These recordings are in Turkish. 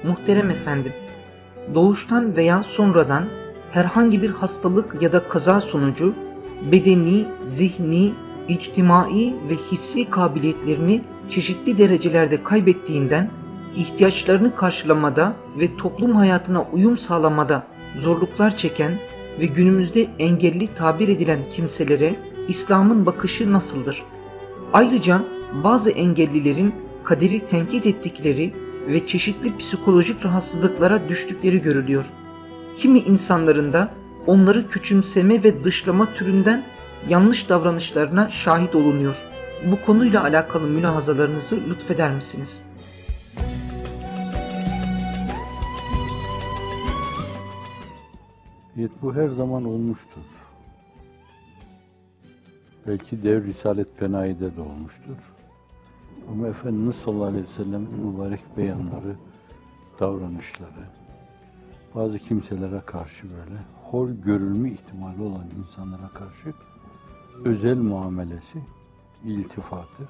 Muhterem efendim, doğuştan veya sonradan herhangi bir hastalık ya da kaza sonucu bedeni, zihni, içtimai ve hissi kabiliyetlerini çeşitli derecelerde kaybettiğinden ihtiyaçlarını karşılamada ve toplum hayatına uyum sağlamada zorluklar çeken ve günümüzde engelli tabir edilen kimselere İslam'ın bakışı nasıldır? Ayrıca bazı engellilerin kaderi tenkit ettikleri ve çeşitli psikolojik rahatsızlıklara düştükleri görülüyor. Kimi insanların da onları küçümseme ve dışlama türünden yanlış davranışlarına şahit olunuyor. Bu konuyla alakalı mülahazalarınızı lütfeder misiniz? Evet, bu her zaman olmuştur. Belki dev Risalet Fenayi'de de olmuştur. Ama Efendimiz sallallahu aleyhi ve sellem'in mübarek beyanları, davranışları, bazı kimselere karşı böyle hor görülme ihtimali olan insanlara karşı özel muamelesi, iltifatı,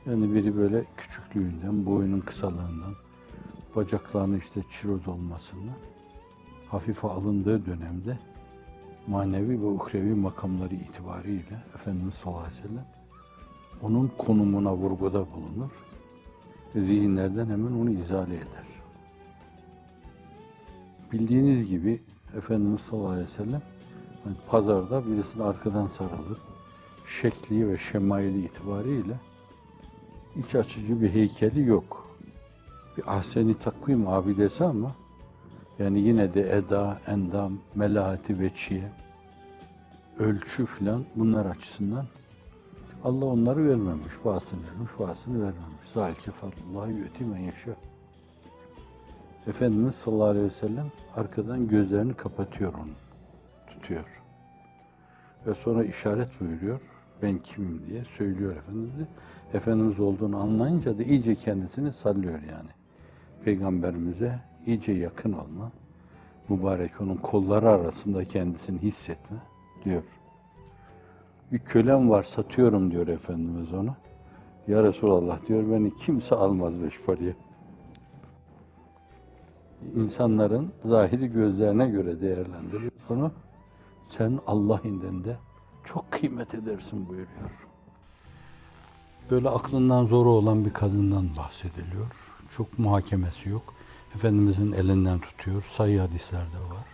yani biri böyle küçüklüğünden, boyunun kısalığından, bacaklarının işte çiroz olmasından hafife alındığı dönemde manevi ve uhrevi makamları itibariyle Efendimiz sallallahu aleyhi ve sellem onun konumuna vurguda bulunur ve zihinlerden hemen onu izale eder. Bildiğiniz gibi Efendimiz sallallahu aleyhi ve sellem hani pazarda birisine arkadan sarılır, şekli ve şemaili itibariyle iç açıcı bir heykeli yok. Bir ahsen-i takvim abidesi ama yani yine de eda, endam, melahati ve çiye, ölçü filan bunlar açısından Allah onları vermemiş, bazısını vermiş, bazısını vermemiş. Zâlike fadlullâhi yu'ti men yeşâ. Efendimiz sallallahu aleyhi ve sellem arkadan gözlerini kapatıyor onu, tutuyor. Ve sonra işaret buyuruyor, ben kimim diye söylüyor Efendimiz. Efendimiz olduğunu anlayınca da iyice kendisini sallıyor yani. Peygamberimize iyice yakın olma, mübarek onun kolları arasında kendisini hissetme diyor. Bir kölem var, satıyorum diyor Efendimiz ona. Ya Resulallah diyor, beni kimse almaz beş paraya. İnsanların zahiri gözlerine göre değerlendiriyor bunu. Sen Allah indinde çok kıymet edersin buyuruyor. Böyle aklından zoru olan bir kadından bahsediliyor. Çok muhakemesi yok. Efendimizin elinden tutuyor. Sahih hadislerde var.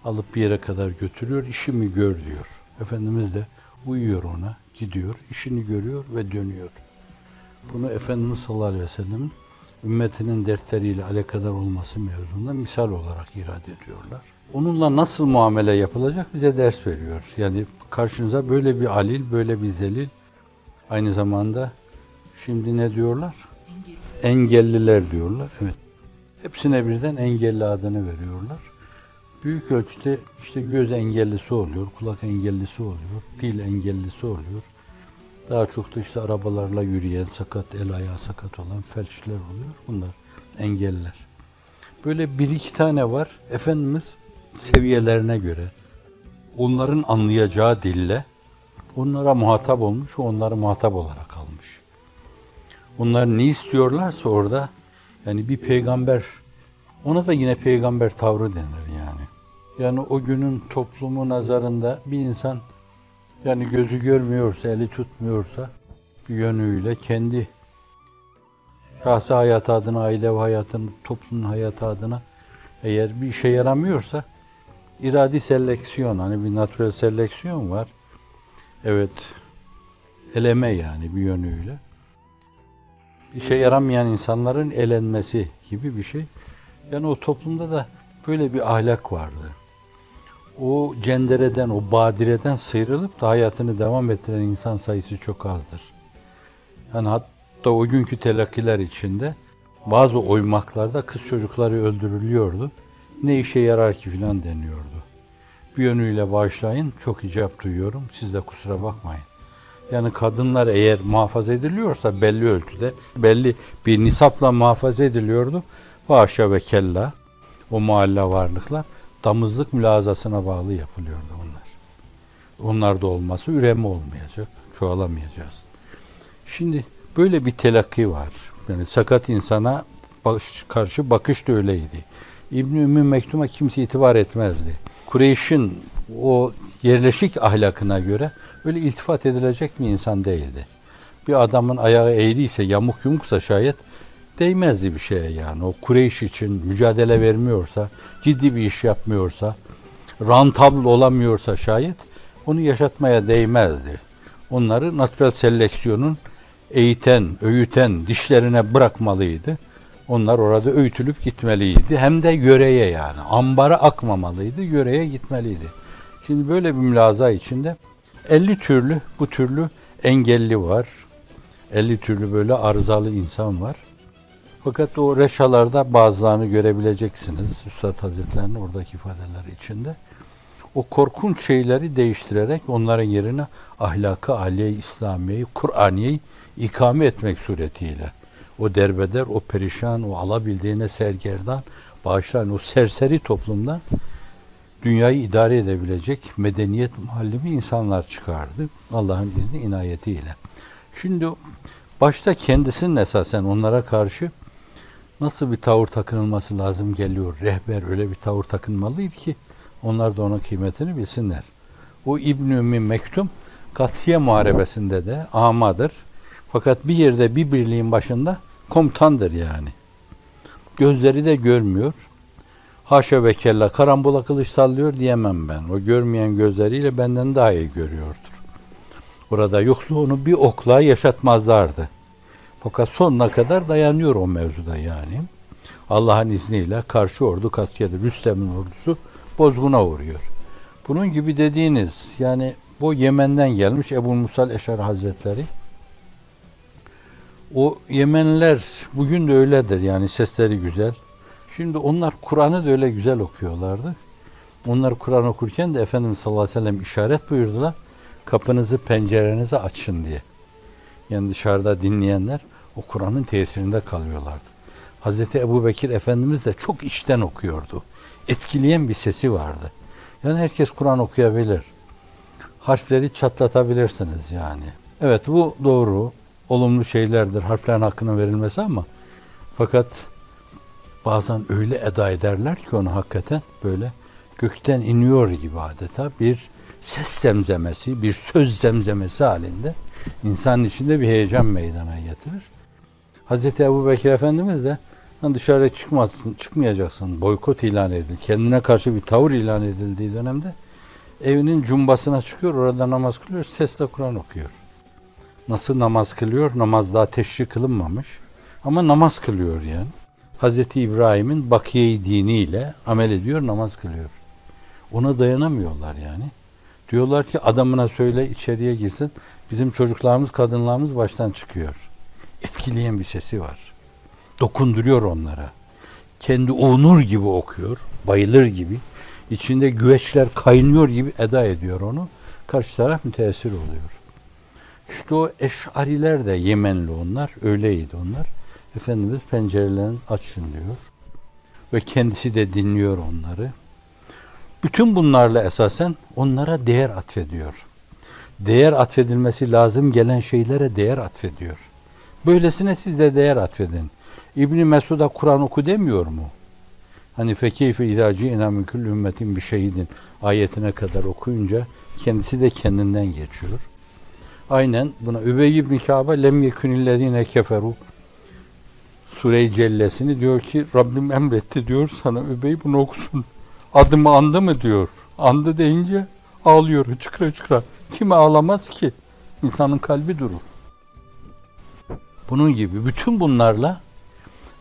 Alıp bir yere kadar götürüyor. İşimi gör diyor. Efendimiz de uyuyor ona. Gidiyor. İşini görüyor ve dönüyor. Bunu Efendimiz sallallahu aleyhi ve sellem'in ümmetinin dertleriyle alakadar olması mevzunda misal olarak irade ediyorlar. Onunla nasıl muamele yapılacak bize ders veriyor. Yani karşınıza böyle bir alil, böyle bir zelil, aynı zamanda şimdi ne diyorlar? Engelliler diyorlar. Evet. Hepsine birden engelli adını veriyorlar. Büyük ölçüde işte göz engellisi oluyor, kulak engellisi oluyor, dil engellisi oluyor. Daha çok da işte arabalarla yürüyen, sakat, el ayağı sakat olan felçliler oluyor. Bunlar engelliler. Böyle bir iki tane var. Efendimiz seviyelerine göre onların anlayacağı dille onlara muhatap olmuş, onları muhatap olarak almış. Onlar ne istiyorlarsa orada yani bir peygamber, ona da yine peygamber tavrı denir yani. Yani o günün toplumu nazarında bir insan yani gözü görmüyorsa, eli tutmuyorsa bir yönüyle kendi şahsi hayatı adına, aile hayatının, toplumun hayatı adına eğer bir işe yaramıyorsa iradi seleksiyon, hani bir natürel seleksiyon var. Evet, eleme yani bir yönüyle. İşe yaramayan insanların elenmesi gibi bir şey. Yani o toplumda da böyle bir ahlak vardı. O cendereden, o badireden sıyrılıp da hayatını devam ettiren insan sayısı çok azdır. Yani hatta o günkü telakkiler içinde bazı oymaklarda kız çocukları öldürülüyordu. Ne işe yarar ki filan deniyordu. Bir yönüyle bağışlayın, çok icap duyuyorum, siz de kusura bakmayın. Yani kadınlar eğer muhafaza ediliyorsa belli ölçüde, belli bir nisapla muhafaza ediliyordu. Haşa ve kella, o mualla varlıklar damızlık mülazasına bağlı yapılıyordu onlar. Onlar da olması üreme olmayacak, çoğalamayacağız. Şimdi böyle bir telakki var. Yani sakat insana karşı bakış da öyleydi. İbn-i Ümmü Mektum'a kimse itibar etmezdi. Kureyş'in o yerleşik ahlakına göre öyle iltifat edilecek bir insan değildi. Bir adamın ayağı eğriyse, yamuk yumuksa şayet değmezdi bir şeye yani. O Kureyş için mücadele vermiyorsa, ciddi bir iş yapmıyorsa, rentable olamıyorsa şayet onu yaşatmaya değmezdi. Onları natural seleksiyonun eğiten, öğüten dişlerine bırakmalıydı. Onlar orada öğütülüp gitmeliydi. Hem de yöreye yani. Ambara akmamalıydı, yöreye gitmeliydi. Şimdi böyle bir mülaza içinde 50 türlü, bu türlü engelli var. 50 türlü böyle arızalı insan var. Fakat o reşalarda bazılarını görebileceksiniz. Üstad Hazretleri'nin oradaki ifadeler içinde. O korkunç şeyleri değiştirerek onların yerine ahlakı âliye-i İslamiye'yi, Kur'aniye'yi ikame etmek suretiyle o derbeder, o perişan, o alabildiğine sergerdan, bağışlayan o serseri toplumdan dünyayı idare edebilecek medeniyet muallimi insanlar çıkardı. Allah'ın izni inayetiyle. Şimdi başta kendisinin esasen onlara karşı nasıl bir tavır takınılması lazım geliyor. Rehber öyle bir tavır takınmalıydı ki onlar da onun kıymetini bilsinler. O İbn-i Ümmü Mektum Katiye Muharebesi'nde de amadır. Fakat bir yerde bir birliğin başında komutandır yani. Gözleri de görmüyor. Haşa ve kella karambola kılıç sallıyor diyemem ben. O görmeyen gözleriyle benden daha iyi görüyordur. Orada yoksa onu bir okla yaşatmazlardı. Fakat sonuna kadar dayanıyor o mevzuda yani. Allah'ın izniyle karşı ordu Kasya'da Rüstem'in ordusu bozguna uğruyor. Bunun gibi dediğiniz yani bu Yemen'den gelmiş Ebu Musa'l Eş'ari Hazretleri. O Yemenliler bugün de öyledir yani sesleri güzel. Şimdi onlar Kur'an'ı da öyle güzel okuyorlardı. Onlar Kur'an okurken de Efendimiz sallallahu aleyhi ve sellem işaret buyurdular. Kapınızı, pencerenizi açın diye. Yani dışarıda dinleyenler o Kur'an'ın tesirinde kalıyorlardı. Hazreti Ebubekir Efendimiz de çok içten okuyordu. Etkileyen bir sesi vardı. Yani herkes Kur'an okuyabilir. Harfleri çatlatabilirsiniz yani. Evet bu doğru. Olumlu şeylerdir harflerin hakkının verilmesi ama fakat bazen öyle eda ederler ki onu hakikaten böyle gökten iniyor gibi adeta bir ses zemzemesi, bir söz zemzemesi halinde insanın içinde bir heyecan meydana getirir. Hazreti Ebubekir Efendimiz de dışarıya çıkmayacaksın, boykot ilan edildi. Kendine karşı bir tavır ilan edildiği dönemde evinin cumbasına çıkıyor, orada namaz kılıyor, sesle Kur'an okuyor. Nasıl namaz kılıyor? Namaz daha teşri kılınmamış. Ama namaz kılıyor yani. Hazreti İbrahim'in bakiye-i diniyle amel ediyor, namaz kılıyor. Ona dayanamıyorlar yani. Diyorlar ki adamına söyle içeriye girsin. Bizim çocuklarımız, kadınlarımız baştan çıkıyor. Etkileyen bir sesi var. Dokunduruyor onlara. Kendi uğunur gibi okuyor. Bayılır gibi. İçinde güveçler kaynıyor gibi eda ediyor onu. Karşı taraf müteessir oluyor. İşte o Eş'ariler de Yemenli onlar. Öyleydi onlar. Efendimiz pencerelerini açın diyor. Ve kendisi de dinliyor onları. Bütün bunlarla esasen onlara değer atfediyor. Değer atfedilmesi lazım gelen şeylere değer atfediyor. Böylesine siz de değer atfedin. İbn-i Mesud'a Kur'an oku demiyor mu? Hani fekeyfe idâ ci'nâ min kulli ümmetin bi şehidin ayetine kadar okuyunca kendisi de kendinden geçiyor. Aynen buna Übey ibn Kâbe lem yekunillezîne keferû Sure-i Cellesini diyor ki Rabbim emretti diyor sana Übey bunu okusun. Adımı andı mı diyor. Andı deyince ağlıyor hıçkıra hıçkıra. Kim ağlamaz ki? İnsanın kalbi durur. Bunun gibi bütün bunlarla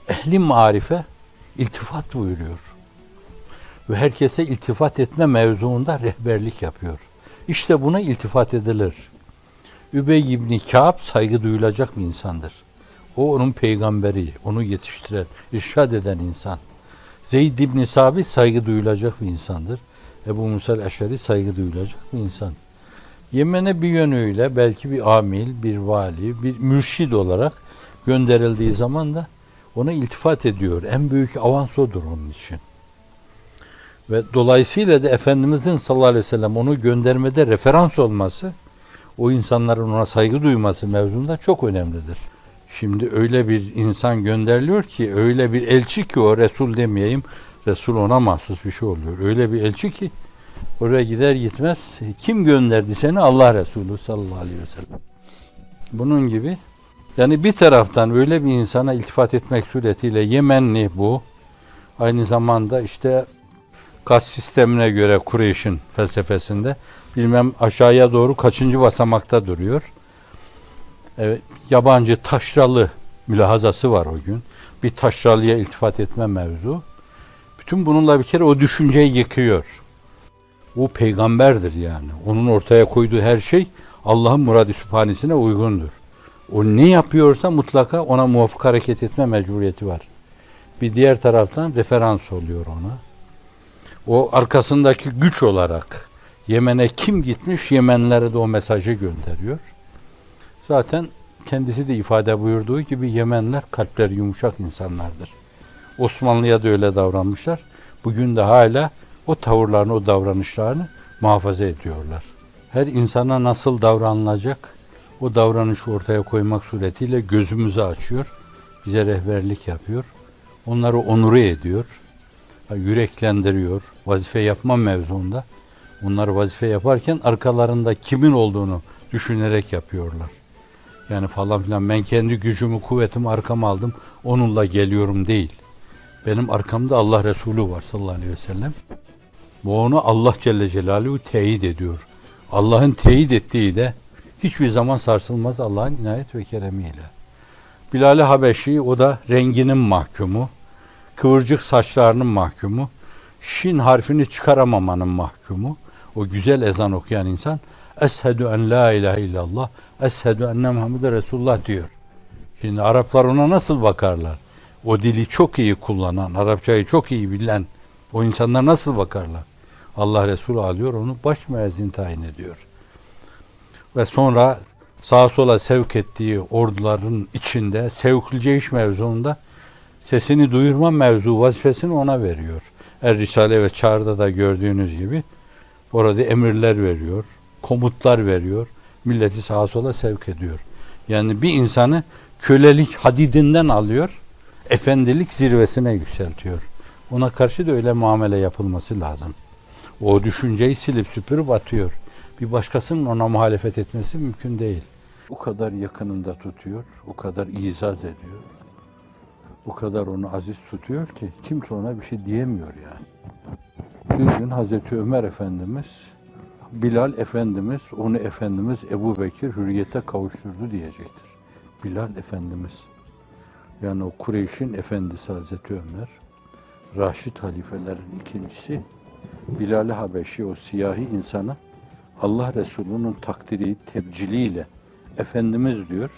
ehli marife iltifat buyuruyor. Ve herkese iltifat etme mevzuunda rehberlik yapıyor. İşte buna iltifat edilir. Übey ibn Kâb saygı duyulacak bir insandır. O onun peygamberi, onu yetiştiren, irşad eden insan. Zeyd ibn Sabit saygı duyulacak bir insandır. Ebu Musa'l Eş'ari saygı duyulacak bir insan. Yemen'e bir yönüyle belki bir amil, bir vali, bir mürşid olarak gönderildiği zaman da ona iltifat ediyor. En büyük avans odur onun için. Ve dolayısıyla da Efendimizin sallallahu aleyhi ve sellem onu göndermede referans olması, o insanların ona saygı duyması mevzunda çok önemlidir. Şimdi öyle bir insan gönderiliyor ki, öyle bir elçi ki, o Resul demeyeyim, Resul ona mahsus bir şey oluyor. Öyle bir elçi ki oraya gider gitmez, kim gönderdi seni? Allah Resulü sallallahu aleyhi ve sellem. Bunun gibi, yani bir taraftan öyle bir insana iltifat etmek suretiyle, Yemenli bu, aynı zamanda işte gaz sistemine göre Kureyş'in felsefesinde bilmem aşağıya doğru kaçıncı basamakta duruyor. Evet, yabancı taşralı mülahazası var o gün. Bir taşralıya iltifat etme mevzu. Bütün bununla bir kere o düşünceyi yıkıyor. O peygamberdir yani. Onun ortaya koyduğu her şey Allah'ın murad-ı sübhanesine uygundur. O ne yapıyorsa mutlaka ona muvafık hareket etme mecburiyeti var. Bir diğer taraftan referans oluyor ona. O arkasındaki güç olarak Yemen'e kim gitmiş, Yemenlere de o mesajı gönderiyor. Zaten kendisi de ifade buyurduğu gibi Yemenler kalpleri yumuşak insanlardır. Osmanlı'ya da öyle davranmışlar. Bugün de hala o tavırlarını, o davranışlarını muhafaza ediyorlar. Her insana nasıl davranılacak, o davranışı ortaya koymak suretiyle gözümüzü açıyor, bize rehberlik yapıyor, onları onuru ediyor, yüreklendiriyor, vazife yapma mevzuunda. Onları vazife yaparken arkalarında kimin olduğunu düşünerek yapıyorlar. Yani falan filan, ben kendi gücümü, kuvvetimi arkama aldım, onunla geliyorum değil. Benim arkamda Allah Resulü var sallallahu aleyhi ve sellem. Bu onu Allah Celle Celaluhu teyit ediyor. Allah'ın teyit ettiği de hiçbir zaman sarsılmaz Allah'ın inayet ve keremiyle. Bilal-i Habeşi, o da renginin mahkumu, kıvırcık saçlarının mahkumu, şin harfini çıkaramamanın mahkumu. O güzel ezan okuyan insan, Eshhedü en la ilahe illallah, Eshhedü enne Muhammeden Resulullah diyor. Şimdi Araplar ona nasıl bakarlar? O dili çok iyi kullanan, Arapçayı çok iyi bilen o insanlar nasıl bakarlar? Allah Resulü alıyor, onu baş müezzin tayin ediyor. Ve sonra sağa sola sevk ettiği orduların içinde sevkül ceyş mevzuunda sesini duyurma mevzu vazifesini ona veriyor. Er-Risale ve Çağrı'da da gördüğünüz gibi orada emirler veriyor, komutlar veriyor, milleti sağa sola sevk ediyor. Yani bir insanı kölelik hadidinden alıyor, efendilik zirvesine yükseltiyor. Ona karşı da öyle muamele yapılması lazım. O düşünceyi silip süpürüp atıyor. Bir başkasının ona muhalefet etmesi mümkün değil. O kadar yakınında tutuyor, o kadar izaz ediyor. O kadar onu aziz tutuyor ki kimse ona bir şey diyemiyor yani. Bir gün Hazreti Ömer Efendimiz, Bilal Efendimiz, onu Efendimiz Ebu Bekir hürriyete kavuşturdu diyecektir. Bilal Efendimiz. Yani o Kureyş'in efendisi Hazreti Ömer, Raşid halifelerin ikincisi, Bilal-i Habeşi, o siyahi insanı Allah Resulü'nün takdiri, tebciliyle Efendimiz diyor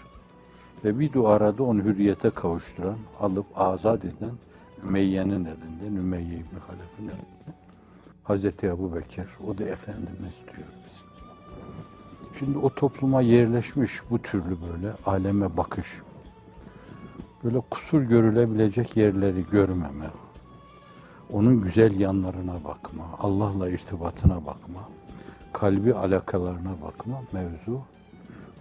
ve bir duada onu hürriyete kavuşturan, alıp azat eden Ümeyye'nin elinden, Ümeyye İbni Halef'in elinden Hazreti Ebu Bekir, o da Efendimiz diyor biz. Şimdi o topluma yerleşmiş bu türlü böyle aleme bakış, böyle kusur görülebilecek yerleri görmeme, onun güzel yanlarına bakma, Allah'la irtibatına bakma, kalbi alakalarına bakma mevzu.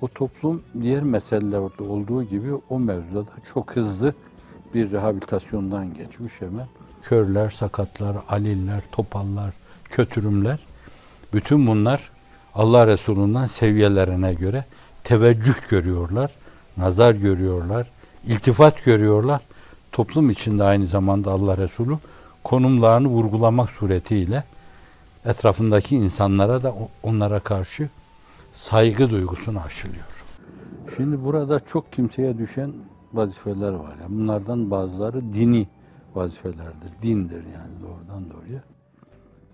O toplum diğer meselelerde olduğu gibi o mevzuda da çok hızlı bir rehabilitasyondan geçmiş hemen. Körler, sakatlar, aliller, topallar, kötürümler, bütün bunlar Allah Resulü'nden seviyelerine göre teveccüh görüyorlar, nazar görüyorlar, iltifat görüyorlar. Toplum içinde aynı zamanda Allah Resulü konumlarını vurgulamak suretiyle etrafındaki insanlara da onlara karşı saygı duygusunu aşılıyor. Şimdi burada çok kimseye düşen vazifeler var. Yani bunlardan bazıları dini vazifelerdir, dindir yani doğrudan doğruya.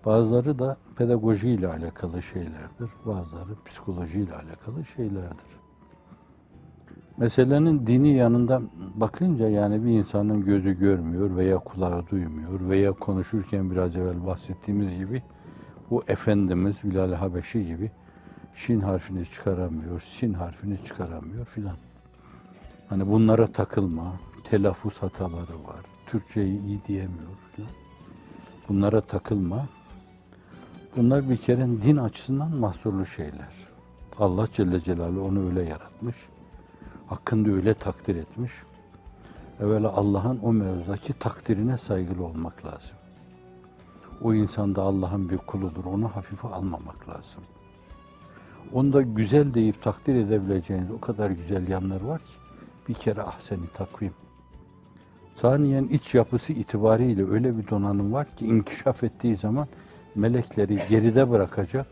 Bazıları da pedagojiyle alakalı şeylerdir, bazıları psikolojiyle alakalı şeylerdir. Meselenin dini yanından bakınca yani bir insanın gözü görmüyor veya kulağı duymuyor veya konuşurken biraz evvel bahsettiğimiz gibi bu Efendimiz Bilal-i Habeşi gibi şin harfini çıkaramıyor, sin harfini çıkaramıyor filan. Hani bunlara takılma, telaffuz hataları var, Türkçeyi iyi diyemiyor filan. Bunlara takılma. Bunlar bir kere din açısından mahsurlu şeyler. Allah Celle Celaluhu onu öyle yaratmış. hakkında öyle takdir etmiş. Evvela Allah'ın o mevzudaki takdirine saygılı olmak lazım. O insan da Allah'ın bir kuludur, onu hafife almamak lazım. Onda güzel deyip takdir edebileceğiniz o kadar güzel yanlar var ki, bir kere ahsen-i takvim. Saniyen iç yapısı itibariyle öyle bir donanım var ki, inkişaf ettiği zaman melekleri geride bırakacak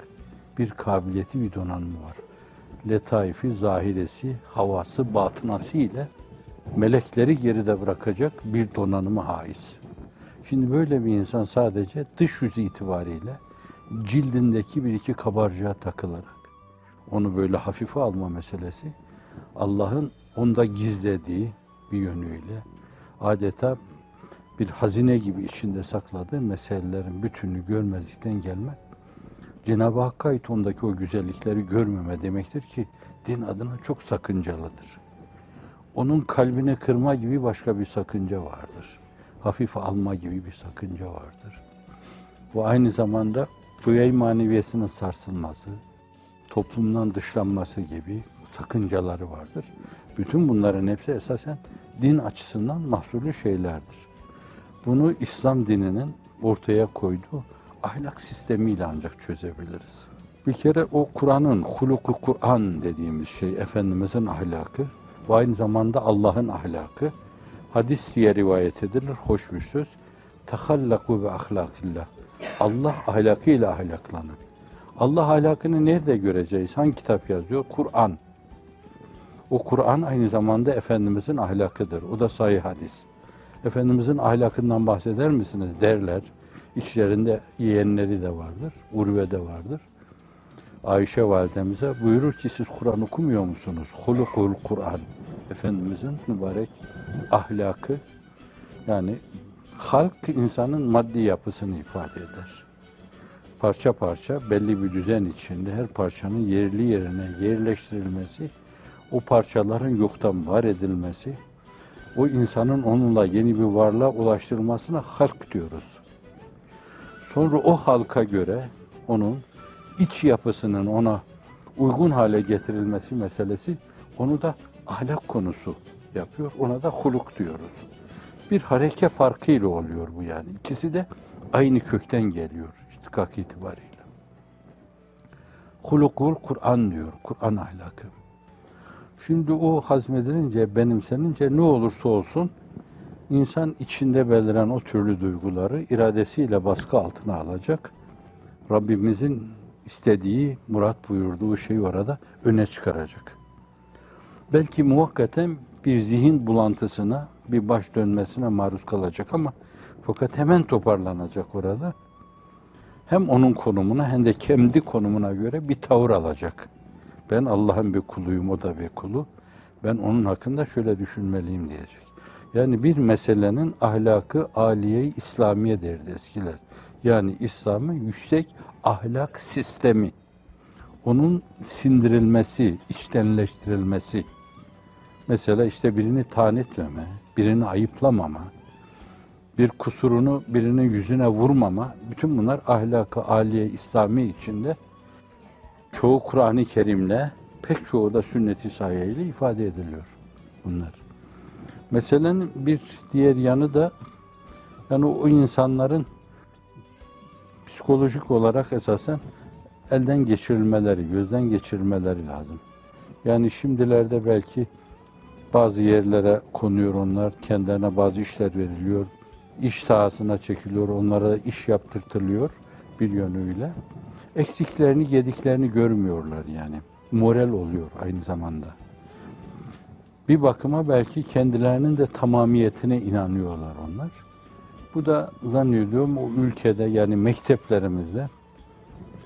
bir kabiliyeti, bir donanımı var. Letaifi, zahiresi, havası, batınası ile melekleri geride bırakacak bir donanımı haiz. Şimdi böyle bir insan sadece dış yüzü itibariyle cildindeki bir iki kabarcığa takılarak onu böyle hafife alma meselesi, Allah'ın onda gizlediği bir yönüyle adeta bir hazine gibi içinde sakladığı meselelerin bütününü görmezlikten gelme, Cenab-ı Hakk'a ait ondaki o güzellikleri görmeme demektir ki din adına çok sakıncalıdır. Onun kalbini kırma gibi başka bir sakınca vardır. Hafife alma gibi bir sakınca vardır. Bu aynı zamanda rüya-i maneviyesinin sarsılması, toplumdan dışlanması gibi sakıncaları vardır. Bütün bunların hepsi esasen din açısından mahsulü şeylerdir. Bunu İslam dininin ortaya koyduğu ahlak sistemiyle ancak çözebiliriz. Bir kere o Kur'an'ın, huluku Kur'an dediğimiz şey, Efendimizin ahlakı ve aynı zamanda Allah'ın ahlakı, hadis diye rivayet edilir, hoş bir söz. Tehallaku ve ahlakillah. Allah ahlakıyla ahlaklanın. Allah ahlakını nerede göreceğiz? Hangi kitap yazıyor? Kur'an. O Kur'an aynı zamanda Efendimizin ahlakıdır. O da sahih hadis. Efendimizin ahlakından bahseder misiniz derler. İçlerinde yeğenleri de vardır, Urve de vardır. Ayşe validemize buyurur ki siz Kur'an okumuyor musunuz? Hulukul Kur'an. Efendimizin mübarek ahlakı, yani halk insanın maddi yapısını ifade eder. Parça parça belli bir düzen içinde her parçanın yerli yerine yerleştirilmesi, o parçaların yoktan var edilmesi, o insanın onunla yeni bir varlığa ulaştırılmasına halk diyoruz. Sonra o halka göre onun iç yapısının ona uygun hale getirilmesi meselesi onu da ahlak konusu yapıyor. Ona da huluk diyoruz. Bir hareke farkıyla oluyor bu yani. İkisi de aynı kökten geliyor iştikak itibariyle. Hulukul Kur'an diyor. Kur'an ahlakı. Şimdi o hazmedilince, benimsenince ne olursa olsun insan içinde beliren o türlü duyguları iradesiyle baskı altına alacak. Rabbimizin istediği, murat buyurduğu şeyi orada öne çıkaracak. Belki muhakkaten bir zihin bulantısına, bir baş dönmesine maruz kalacak ama fakat hemen toparlanacak orada. Hem onun konumuna hem de kendi konumuna göre bir tavır alacak. Ben Allah'ın bir kuluyum, o da bir kulu. Ben onun hakkında şöyle düşünmeliyim diyecek. Yani bir meselenin ahlakı âliye-i İslamiye derdi eskiler. Yani İslam'ın yüksek ahlak sistemi. Onun sindirilmesi, içtenleştirilmesi. Mesela işte birini taan etmeme, birini ayıplamama, bir kusurunu birinin yüzüne vurmama, bütün bunlar ahlak-ı âliye İslami içinde çoğu Kur'an-ı Kerim'le, pek çoğu da sünnet-i sahiheyle ifade ediliyor bunlar. Meselenin bir diğer yanı da yani o insanların psikolojik olarak esasen elden geçirilmeleri, gözden geçirilmeleri lazım. Yani şimdilerde belki bazı yerlere konuyor onlar, kendilerine bazı işler veriliyor, iş sahasına çekiliyor, onlara iş yaptırtılıyor bir yönüyle. Eksiklerini, yediklerini görmüyorlar yani. Moral oluyor aynı zamanda. Bir bakıma belki kendilerinin de tamamiyetine inanıyorlar onlar. Bu da zannediyorum o ülkede yani mekteplerimizde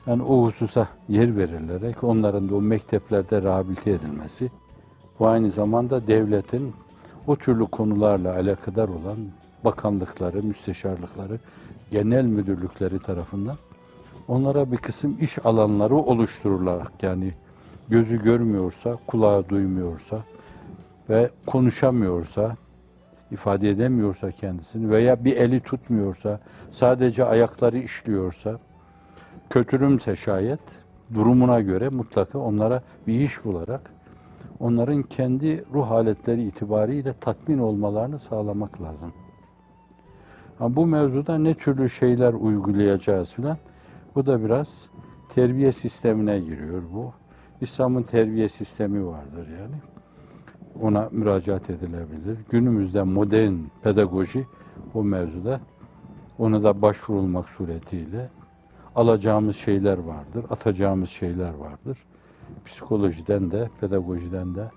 yani o hususa yer verilerek onların da o mekteplerde rehabilite edilmesi bu aynı zamanda devletin o türlü konularla alakadar olan bakanlıkları, müsteşarlıkları, genel müdürlükleri tarafından onlara bir kısım iş alanları oluşturularak yani gözü görmüyorsa, kulağı duymuyorsa ve konuşamıyorsa, ifade edemiyorsa kendisini veya bir eli tutmuyorsa, sadece ayakları işliyorsa, kötürümse şayet durumuna göre mutlaka onlara bir iş bularak onların kendi ruh haletleri itibariyle tatmin olmalarını sağlamak lazım. Ama bu mevzuda ne türlü şeyler uygulayacağız filan, bu da biraz terbiye sistemine giriyor bu. İslam'ın terbiye sistemi vardır yani. Ona müracaat edilebilir. Günümüzde modern pedagoji bu mevzuda, ona da başvurulmak suretiyle alacağımız şeyler vardır, atacağımız şeyler vardır. Psikolojiden de, pedagojiden de.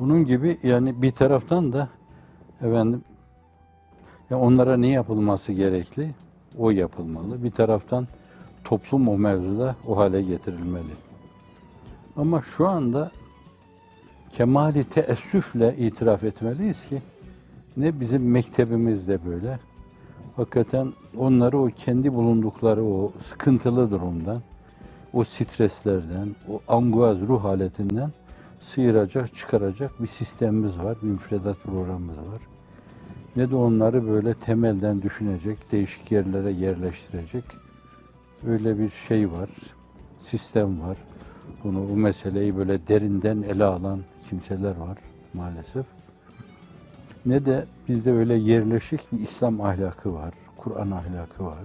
Bunun gibi yani bir taraftan da efendim ya onlara ne yapılması gerekli? O yapılmalı. Bir taraftan toplum o mevzuda o hale getirilmeli. Ama şu anda kemali teessüfle itiraf etmeliyiz ki ne bizim mektebimiz de böyle. Hakikaten onları o kendi bulundukları o sıkıntılı durumdan, o streslerden, o anguaz ruh haletinden sıyıracak, çıkaracak bir sistemimiz var, bir müfredat programımız var. Ne de onları böyle temelden düşünecek, değişik yerlere yerleştirecek öyle bir şey var, sistem var. Bu meseleyi böyle derinden ele alan kimseler var maalesef. Ne de bizde öyle yerleşik bir İslam ahlakı var, Kur'an ahlakı var.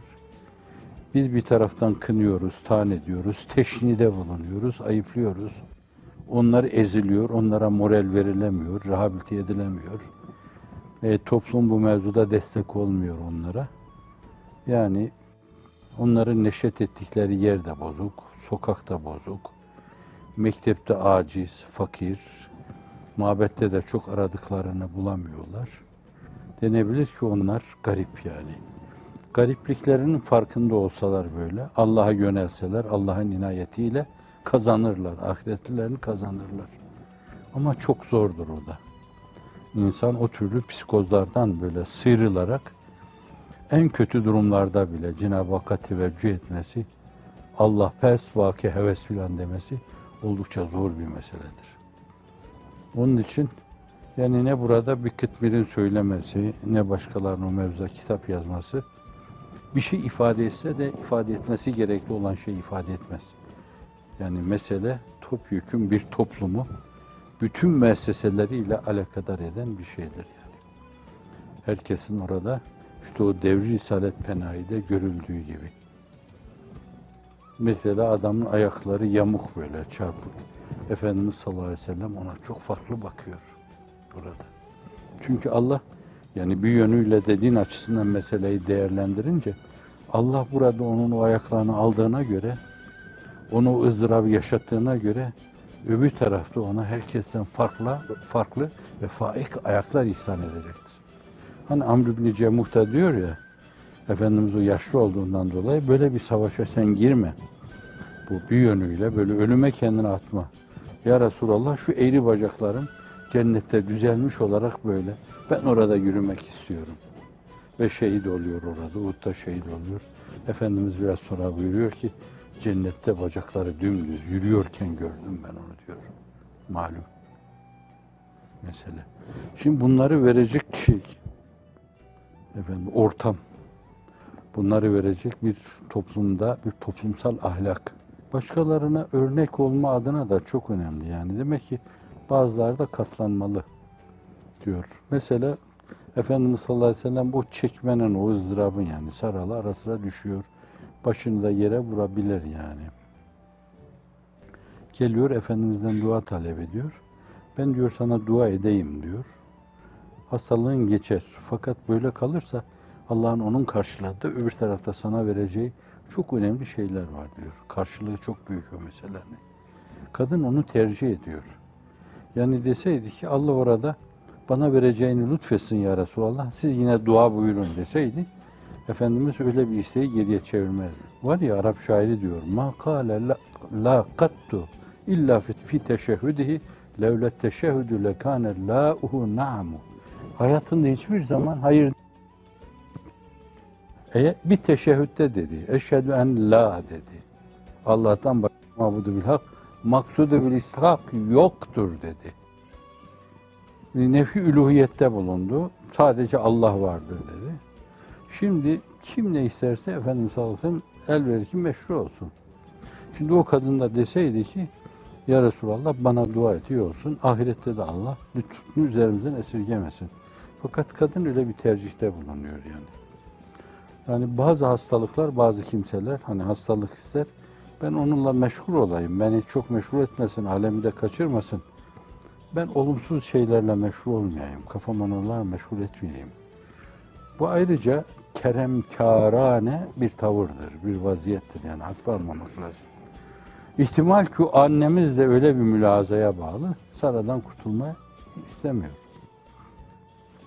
Biz bir taraftan kınıyoruz, taan ediyoruz, teşnide bulunuyoruz, ayıplıyoruz. Onlar eziliyor, onlara moral verilemiyor, rehabilite edilemiyor. Toplum bu mevzuda destek olmuyor onlara. Yani onların neşet ettikleri yerde bozuk, sokakta bozuk, mektepte aciz, fakir, mabette de çok aradıklarını bulamıyorlar. Denebilir ki onlar garip yani. Garipliklerinin farkında olsalar böyle, Allah'a yönelseler, Allah'ın inayetiyle kazanırlar, ahiretlerini kazanırlar. Ama çok zordur o da. İnsan o türlü psikozlardan böyle sıyrılarak en kötü durumlarda bile Cenab-ı Hakk'a teveccüh etmesi, Allah pes, vaki, heves filan demesi oldukça zor bir meseledir. Onun için yani ne burada bir kıtmirin söylemesi, ne başkalarının o mevzuda kitap yazması bir şey ifade etse de ifade etmesi gerekli olan şey ifade etmez. Yani mesele topyekün bir toplumu bütün müesseseleriyle alakadar eden bir şeydir yani. Herkesin orada işte o devri risalet penahide görüldüğü gibi. Mesela adamın ayakları yamuk böyle çarpık. Efendimiz sallallahu aleyhi ve sellem ona çok farklı bakıyor burada. Çünkü Allah yani bir yönüyle de din açısından meseleyi değerlendirince Allah burada onun o ayaklarını aldığına göre, onu o ızdırabı yaşattığına göre öbür tarafta ona herkesten farklı ve faik ayaklar ihsan edecektir. Hani Amr ibn Cemuh da diyor ya, Efendimiz o yaşlı olduğundan dolayı böyle bir savaşa sen girme. Bu bir yönüyle böyle ölüme kendini atma. Ya Resulallah şu eğri bacaklarım cennette düzelmiş olarak böyle. Ben orada yürümek istiyorum. Ve şehit oluyor orada. Uhud'da şehit oluyor. Efendimiz biraz sonra buyuruyor ki cennette bacakları dümdüz yürüyorken gördüm ben onu diyor. Malum mesele. Şimdi bunları verecek kişi efendim ortam. Bunları verecek bir toplumda bir toplumsal ahlak. Başkalarına örnek olma adına da çok önemli yani. Demek ki bazıları da katlanmalı diyor. Mesela Efendimiz sallallahu aleyhi ve sellem o çekmenin, o ızdırabın yani saralı ara sıra düşüyor. Başını da yere vurabilir yani. Geliyor Efendimiz'den dua talep ediyor. Ben diyor sana dua edeyim diyor. Hastalığın geçer. Fakat böyle kalırsa Allah'ın onun karşıladığı öbür tarafta sana vereceği çok önemli şeyler var diyor. Karşılığı çok büyük o meselenin. Kadın onu tercih ediyor. Yani deseydi ki Allah orada bana vereceğini lütfetsin ya Resulallah, siz yine dua buyurun deseydi, Efendimiz öyle bir isteği geriye çevirmez. Var ya Arap şairi diyor, ma kâle la kattu illa fi teşehhüdihi levlet teşehhüdü lekâne lâuhu na'mu. Hayatında hiçbir zaman hayır bir teşehhütte dedi. Eşhedü en la dedi. Allah'tan başka mabudu bil hak, maksudu bil ishak yoktur dedi. Nefi üluhiyette bulundu. Sadece Allah vardır dedi. Şimdi kim ne isterse Efendimiz sallallahu aleyhi ve sellem el verir ki meşru olsun. Şimdi o kadın da deseydi ki Ya Resulallah bana dua et, iyi olsun. Ahirette de Allah lütfunu üzerimizden esirgemesin. Fakat kadın öyle bir tercihte bulunuyor yani. Yani bazı hastalıklar, bazı kimseler hani hastalık ister. Ben onunla meşgul olayım. Beni çok meşgul etmesin, alemi de kaçırmasın. Ben olumsuz şeylerle meşgul olmayayım. Kafamı onlarla meşgul etmeyeyim. Bu ayrıca keremkârane bir tavırdır, bir vaziyettir. Yani hafife almamak lazım. İhtimal ki annemiz de öyle bir mülazaya bağlı, Sara'dan kurtulmayı istemiyor.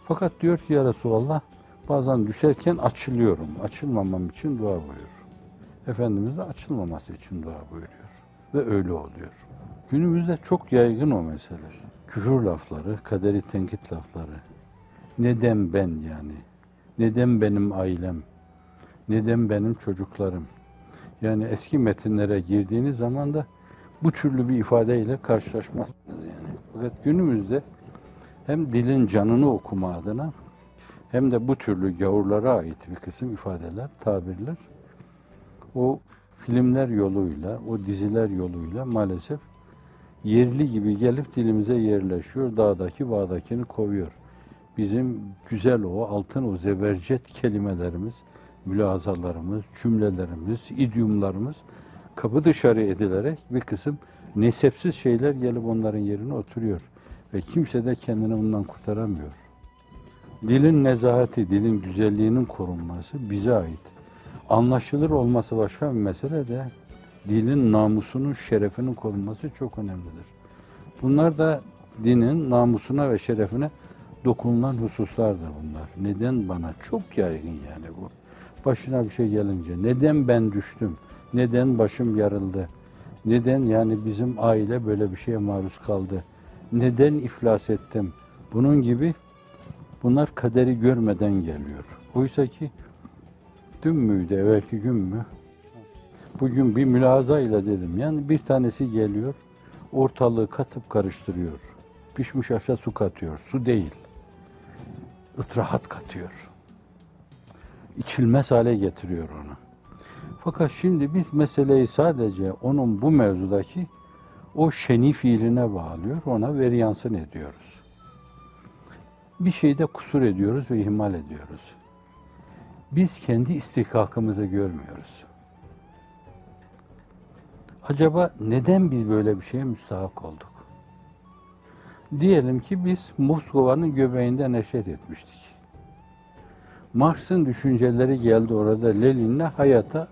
Fakat diyor ki ya Resulallah, bazen düşerken açılıyorum. Açılmamam için dua buyur. Efendimiz de açılmaması için dua buyuruyor. Ve öyle oluyor. Günümüzde çok yaygın o mesele. Küfür lafları, kaderi tenkit lafları. Neden ben yani? Neden benim ailem? Neden benim çocuklarım? Yani eski metinlere girdiğiniz zaman da bu türlü bir ifadeyle karşılaşmazsınız yani. Fakat günümüzde hem dilin canını okuma adına hem de bu türlü gavurlara ait bir kısım ifadeler, tabirler o filmler yoluyla, o diziler yoluyla maalesef yerli gibi gelip dilimize yerleşiyor. Dağdaki bağdakini kovuyor. Bizim güzel o altın o zebercet kelimelerimiz, mülazalarımız, cümlelerimiz, idiomlarımız kapı dışarı edilerek bir kısım nesepsiz şeyler gelip onların yerine oturuyor. Ve kimse de kendini bundan kurtaramıyor. Dilin nezahati, dilin güzelliğinin korunması bize ait. Anlaşılır olması başka bir mesele de dilin namusunun, şerefinin korunması çok önemlidir. Bunlar da dinin namusuna ve şerefine dokunulan hususlardır bunlar. Neden bana? Çok yaygın yani bu. Başına bir şey gelince, neden ben düştüm? Neden başım yarıldı? Neden yani bizim aile böyle bir şeye maruz kaldı? Neden iflas ettim? Bunun gibi bunlar kaderi görmeden geliyor. Oysa ki dün müydü, evvelki gün mü? Bugün bir mülaza ile dedim. Yani bir tanesi geliyor, ortalığı katıp karıştırıyor. Pişmiş aşa su katıyor. Su değil. Itrahat katıyor. İçilmez hale getiriyor onu. Fakat şimdi biz meseleyi sadece onun bu mevzudaki o şeni fiiline bağlıyor, ona veryansın ediyoruz. Bir şeyde kusur ediyoruz ve ihmal ediyoruz. Biz kendi istihkakımızı görmüyoruz. Acaba neden biz böyle bir şeye müstahak olduk? Diyelim ki biz Moskova'nın göbeğinde neşet etmiştik. Marx'ın düşünceleri geldi orada Lenin'le hayata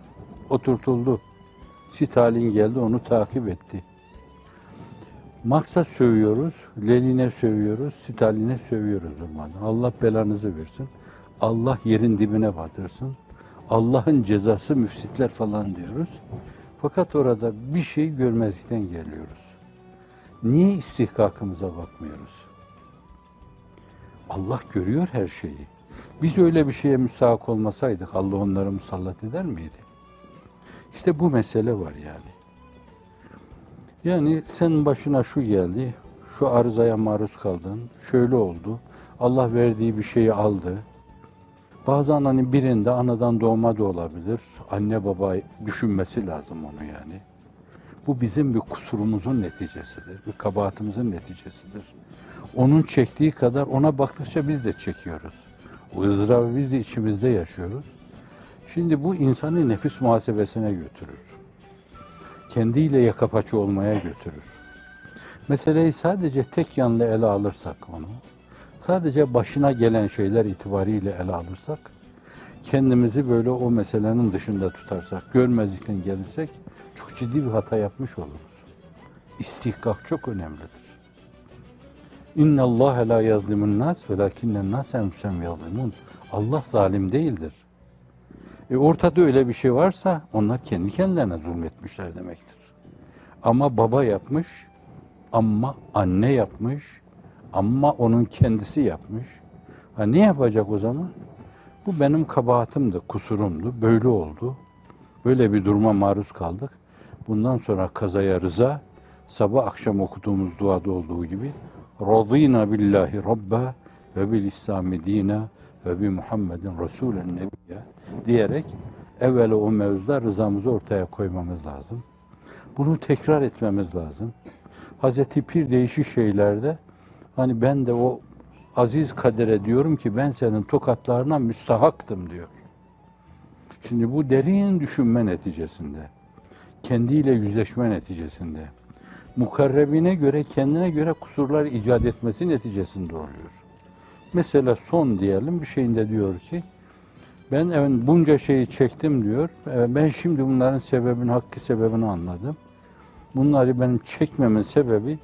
oturtuldu. Stalin geldi onu takip etti. Marx'a sövüyoruz, Lenin'e sövüyoruz, Stalin'e sövüyoruz durmadan. Allah belanızı versin. Allah yerin dibine batırsın. Allah'ın cezası müfsitler falan diyoruz. Fakat orada bir şey görmezlikten geliyoruz. Niye istihkakımıza bakmıyoruz? Allah görüyor her şeyi. Biz öyle bir şeye müstahak olmasaydık Allah onları musallat eder miydi? İşte bu mesele var yani. Yani senin başına şu geldi, şu arızaya maruz kaldın, şöyle oldu, Allah verdiği bir şeyi aldı. Bazen hani birinde anadan doğma da olabilir, anne baba düşünmesi lazım onu yani. Bu bizim bir kusurumuzun neticesidir, bir kabahatimizin neticesidir. Onun çektiği kadar ona baktıkça biz de çekiyoruz. O ızdırabı biz de içimizde yaşıyoruz. Şimdi bu insanı nefis muhasebesine götürür. Kendiyle yaka paça olmaya götürür. Meseleyi sadece tek yanlı ele alırsak onu, sadece başına gelen şeyler itibariyle ele alırsak, kendimizi böyle o meselenin dışında tutarsak, görmezlikten gelirsek çok ciddi bir hata yapmış oluruz. İstihkak çok önemlidir. İnna Allah la yazlimun nas velakinnen nas enfusem yazlimun. Allah zalim değildir. Ortada öyle bir şey varsa onlar kendi kendilerine zulmetmişler demektir. Ama baba yapmış, ama anne yapmış, ama onun kendisi yapmış. Ha ne yapacak o zaman? Bu benim kabahatimdi, kusurumdu, böyle oldu. Böyle bir duruma maruz kaldık. Bundan sonra kazaya rıza, sabah akşam okuduğumuz duada olduğu gibi Radînâ billahi rabba ve bil İslâmi dînâ ve bi Muhammedin Resûlen nebiyye diyerek evvela o mevzuda rızamızı ortaya koymamız lazım. Bunu tekrar etmemiz lazım. Hazreti Pir değişik şeylerde hani ben de o aziz kadere diyorum ki ben senin tokatlarına müstahaktım diyor. Şimdi bu derin düşünme neticesinde, kendiyle yüzleşme neticesinde, mukarrebine göre, kendine göre kusurlar icat etmesi neticesinde oluyor. Mesela son diyelim bir şeyinde diyor ki, ben bunca şeyi çektim diyor, ben şimdi bunların sebebini, hakkı sebebini anladım. Bunları benim çekmemin sebebi,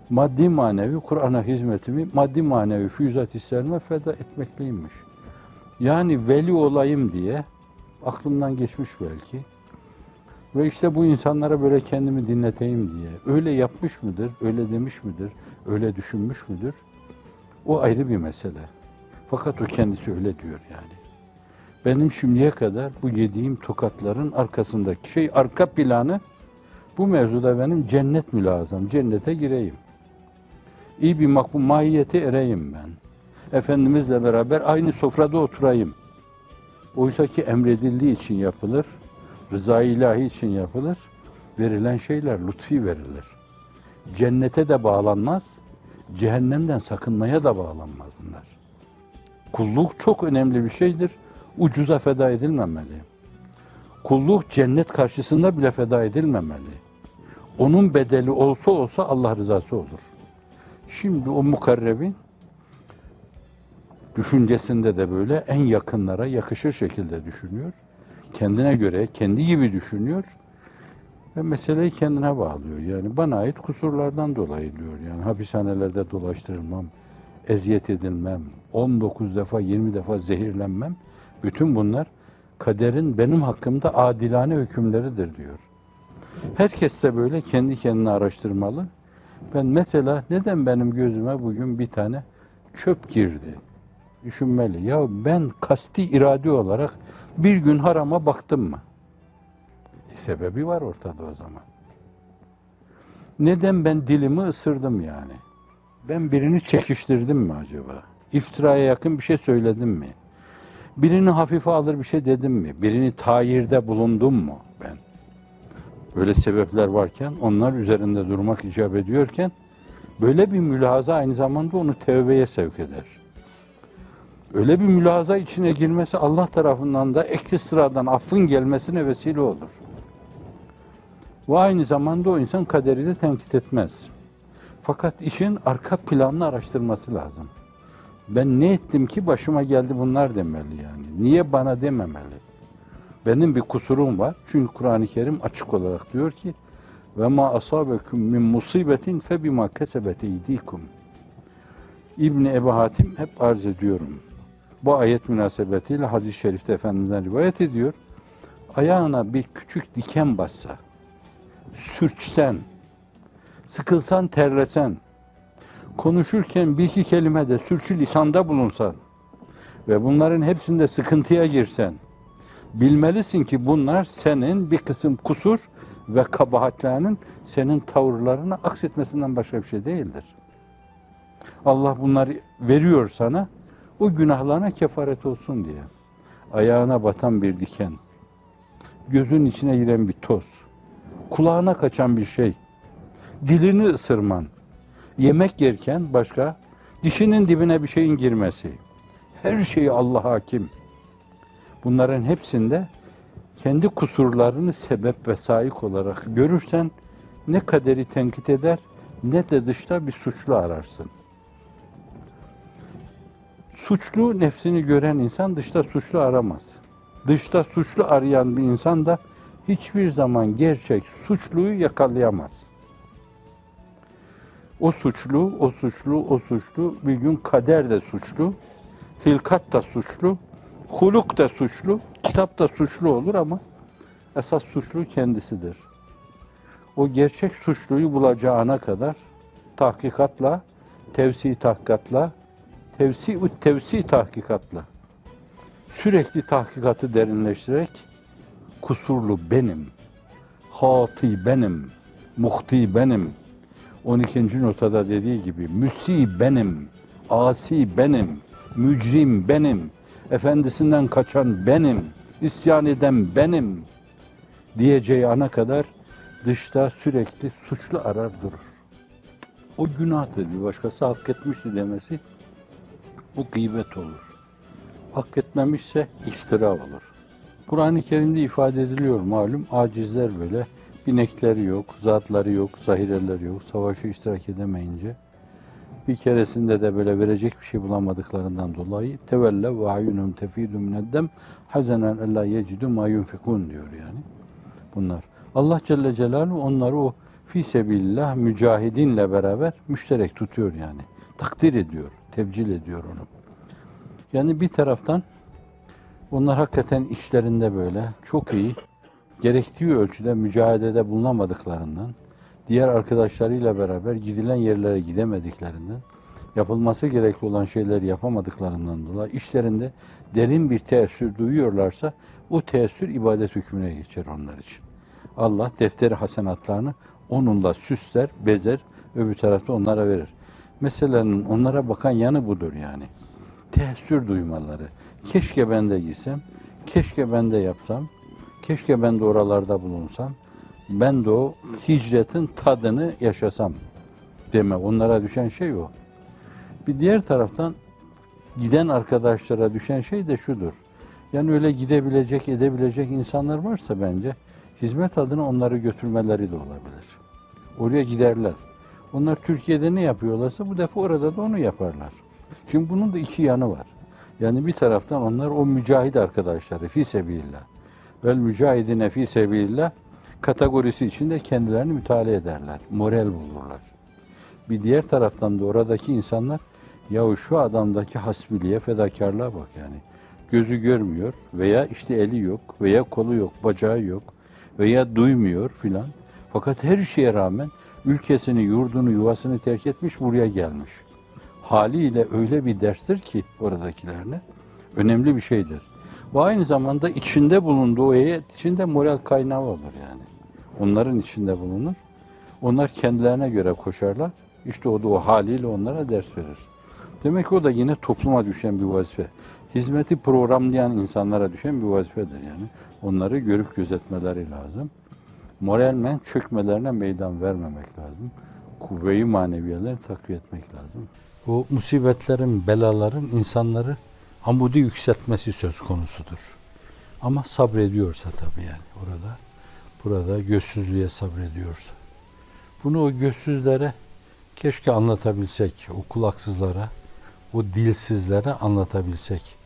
maddi manevi Kur'an'a hizmetimi, maddi manevi füyüzat hislerime feda etmekliymiş. Yani veli olayım diye, aklımdan geçmiş belki. Ve işte bu insanlara böyle kendimi dinleteyim diye. Öyle yapmış mıdır, öyle demiş midir, öyle düşünmüş müdür? O ayrı bir mesele. Fakat o kendisi öyle diyor yani. Benim şimdiye kadar bu yediğim tokatların arkasındaki şey, arka planı, bu mevzuda benim cennet mülazam, cennete gireyim. İyi bir mahiyete ereyim ben. Efendimizle beraber aynı sofrada oturayım. Oysa ki emredildiği için yapılır, rıza-i ilahi için yapılır, verilen şeyler lütfi verilir. Cennete de bağlanmaz, cehennemden sakınmaya da bağlanmaz bunlar. Kulluk çok önemli bir şeydir, ucuza feda edilmemeli. Kulluk cennet karşısında bile feda edilmemeli. Onun bedeli olsa olsa Allah rızası olur. Şimdi o mukarrebin düşüncesinde de böyle en yakınlara yakışır şekilde düşünüyor. Kendine göre, kendi gibi düşünüyor ve meseleyi kendine bağlıyor. Yani bana ait kusurlardan dolayı diyor. Yani hapishanelerde dolaştırılmam, eziyet edilmem, 19 defa, 20 defa zehirlenmem. Bütün bunlar kaderin benim hakkımda adilane hükümleridir diyor. Herkes de böyle kendi kendine araştırmalı. Ben mesela neden benim gözüme bugün bir tane çöp girdi? Düşünmeli. Ya ben kasti irade olarak bir gün harama baktım mı? Sebebi var ortada o zaman. Neden ben dilimi ısırdım yani? Ben birini çekiştirdim mi acaba? İftiraya yakın bir şey söyledim mi? Birini hafife alır bir şey dedim mi? Birini tayirde bulundum mu ben? Böyle sebepler varken, onlar üzerinde durmak icap ediyorken, böyle bir mülahaza aynı zamanda onu tevbeye sevk eder. Öyle bir mülahaza içine girmesi Allah tarafından da ekli sıradan affın gelmesine vesile olur. Ve aynı zamanda o insan kaderi de tenkit etmez. Fakat işin arka planını araştırması lazım. Ben ne ettim ki başıma geldi bunlar demeli yani. Niye bana dememeli? Benim bir kusurum var. Çünkü Kur'an-ı Kerim açık olarak diyor ki ve ma asabekum min musibetin fe bima kesebet eydikum. İbn Ebu Hatim hep arz ediyorum. Bu ayet münasebetiyle hadis-i şerifte Efendimiz'den rivayet ediyor. Ayağına bir küçük diken bassa, sürçsen, sıkılsan, terlesen, konuşurken bir iki kelime de sürçü lisanda bulunsan ve bunların hepsinde sıkıntıya girsen, bilmelisin ki bunlar senin bir kısım kusur ve kabahatlerinin senin tavırlarına aksetmesinden başka bir şey değildir. Allah bunları veriyor sana, o günahlarına kefaret olsun diye. Ayağına batan bir diken, gözün içine giren bir toz, kulağına kaçan bir şey, dilini ısırman, yemek yerken başka, dişinin dibine bir şeyin girmesi, her şeyi Allah hakim. Bunların hepsinde kendi kusurlarını sebep ve saik olarak görürsen ne kaderi tenkit eder ne de dışta bir suçlu ararsın. Suçlu nefsini gören insan dışta suçlu aramaz. Dışta suçlu arayan bir insan da hiçbir zaman gerçek suçluyu yakalayamaz. O suçlu bir gün kader de suçlu, hilkat da suçlu, huluk da suçlu, kitap da suçlu olur ama esas suçlu kendisidir. O gerçek suçluyu bulacağına kadar tahkikatla, tevsi tahkikatla, sürekli tahkikatı derinleştirerek kusurlu benim, hati benim, muhti benim, 12. notada dediği gibi müsi benim, asi benim, mücrim benim, efendisinden kaçan benim, isyan eden benim diyeceği ana kadar dışta sürekli suçlu arar durur. O günahtır. Bir başkası hak etmişti demesi bu gıybet olur. Hak etmemişse iftira olur. Kur'an-ı Kerim'de ifade ediliyor malum, acizler böyle, binekleri yok, zatları yok, zahireleri yok, savaşa iştirak edemeyince bir keresinde de böyle verecek bir şey bulamadıklarından dolayı tevelle ve ayunum tefidum mineddem hazenen ella yecidü ma yunfikun diyor yani. Bunlar. Allah Celle Celaluhu onları o fi sebilillah mücahidinle beraber müşterek tutuyor yani. Takdir ediyor, tebcil ediyor onu. Yani bir taraftan onlar hakikaten işlerinde böyle çok iyi, gerektiği ölçüde mücadelede bulunamadıklarından, diğer arkadaşlarıyla beraber gidilen yerlere gidemediklerinden, yapılması gerekli olan şeyleri yapamadıklarından dolayı işlerinde derin bir teessür duyuyorlarsa o teessür ibadet hükmüne geçer onlar için. Allah defteri hasenatlarını onunla süsler, bezer, öbür tarafta onlara verir. Meselenin onlara bakan yanı budur yani. Teessür duymaları. Keşke ben de gitsem, keşke ben de yapsam, keşke ben de oralarda bulunsam, ben de o hicretin tadını yaşasam deme. Onlara düşen şey o. Bir diğer taraftan giden arkadaşlara düşen şey de şudur. Yani öyle gidebilecek, edebilecek insanlar varsa bence hizmet adına onları götürmeleri de olabilir. Oraya giderler. Onlar Türkiye'de ne yapıyorlarsa bu defa orada da onu yaparlar. Şimdi bunun da iki yanı var. Yani bir taraftan onlar o mücahid arkadaşları fi sebilillah vel mücahidine fi sebilillah kategorisi içinde kendilerini mütalaa ederler. Moral bulurlar. Bir diğer taraftan da oradaki insanlar yahu şu adamdaki hasbiliğe, fedakarlığa bak yani. Gözü görmüyor veya işte eli yok veya kolu yok, bacağı yok veya duymuyor filan. Fakat her şeye rağmen ülkesini, yurdunu, yuvasını terk etmiş buraya gelmiş. Haliyle öyle bir derstir ki oradakilerine önemli bir şeydir. Ve aynı zamanda içinde bulunduğu o heyet içinde moral kaynağı olur yani. Onların içinde bulunur. Onlar kendilerine göre koşarlar. İşte o da o haliyle onlara ders verir. Demek ki o da yine topluma düşen bir vazife. Hizmeti programlayan insanlara düşen bir vazifedir yani. Onları görüp gözetmeleri lazım. Moralmen çökmelerine meydan vermemek lazım. Kuvve-i maneviyeleri takviye etmek lazım. Bu musibetlerin, belaların insanları amudi yükseltmesi söz konusudur. Ama sabrediyorsa tabii yani burada gözsüzlüğe sabrediyorsa. Bunu o gözsüzlere keşke anlatabilsek, o kulaksızlara, o dilsizlere anlatabilsek.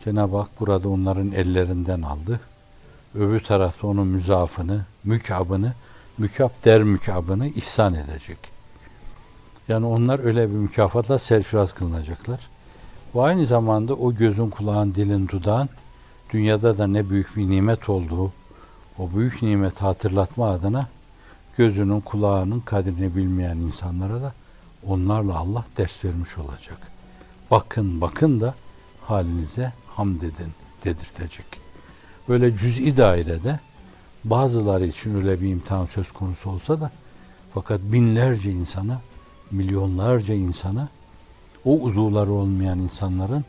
Cenab-ı Hak burada onların ellerinden aldı. Öbür tarafta onun müzafını, mükabını ihsan edecek. Yani onlar öyle bir mükafatla serfiraz kılınacaklar. Ve aynı zamanda o gözün, kulağın, dilin, dudağın dünyada da ne büyük bir nimet olduğu, o büyük nimeti hatırlatma adına gözünün, kulağının kadrini bilmeyen insanlara da onlarla Allah ders vermiş olacak. Bakın da halinize hamd edin dedirtecek. Böyle cüz'i dairede bazıları için öyle bir imtihan söz konusu olsa da fakat binlerce insana, milyonlarca insana o uzuvları olmayan insanların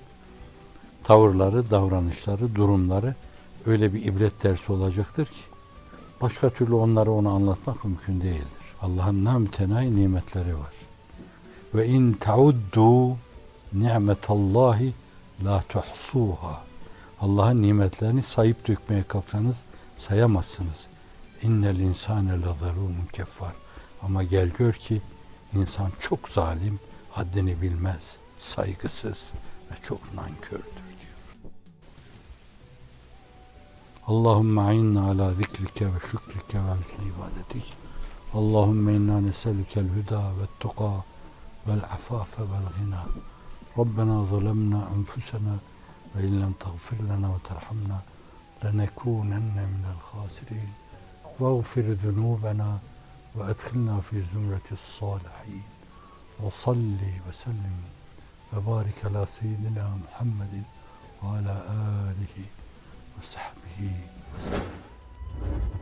tavırları, davranışları, durumları öyle bir ibret dersi olacaktır ki başka türlü onlara onu anlatmak mümkün değildir. Allah'ın namütenayi nimetleri var. Ve in tauddu ni'metallahi la tuhsuha. Allah'ın nimetlerini sayıp dökmeye kalksanız sayamazsınız. İnnel insane lezalumun keffar. Ama gel gör ki insan çok zalim, haddini bilmez, saygısız ve çok nankördür diyor. Allahümme a'inna ala zikrike ve şükrike ve husni ibadetik. Allahümme inna neselükel huda ve tuqa vel afafe vel ghina. Rabbena zalemna enfusena ve illem tagfir lana ve terhamna lenekunenne minel khasirin. Vagfir zunubena ve edkhilna fi zümretis salihin. Ve salli ve sellim ve barik ala seyyidina Muhammedin ve ala alihi ve sahbihi ve sellem.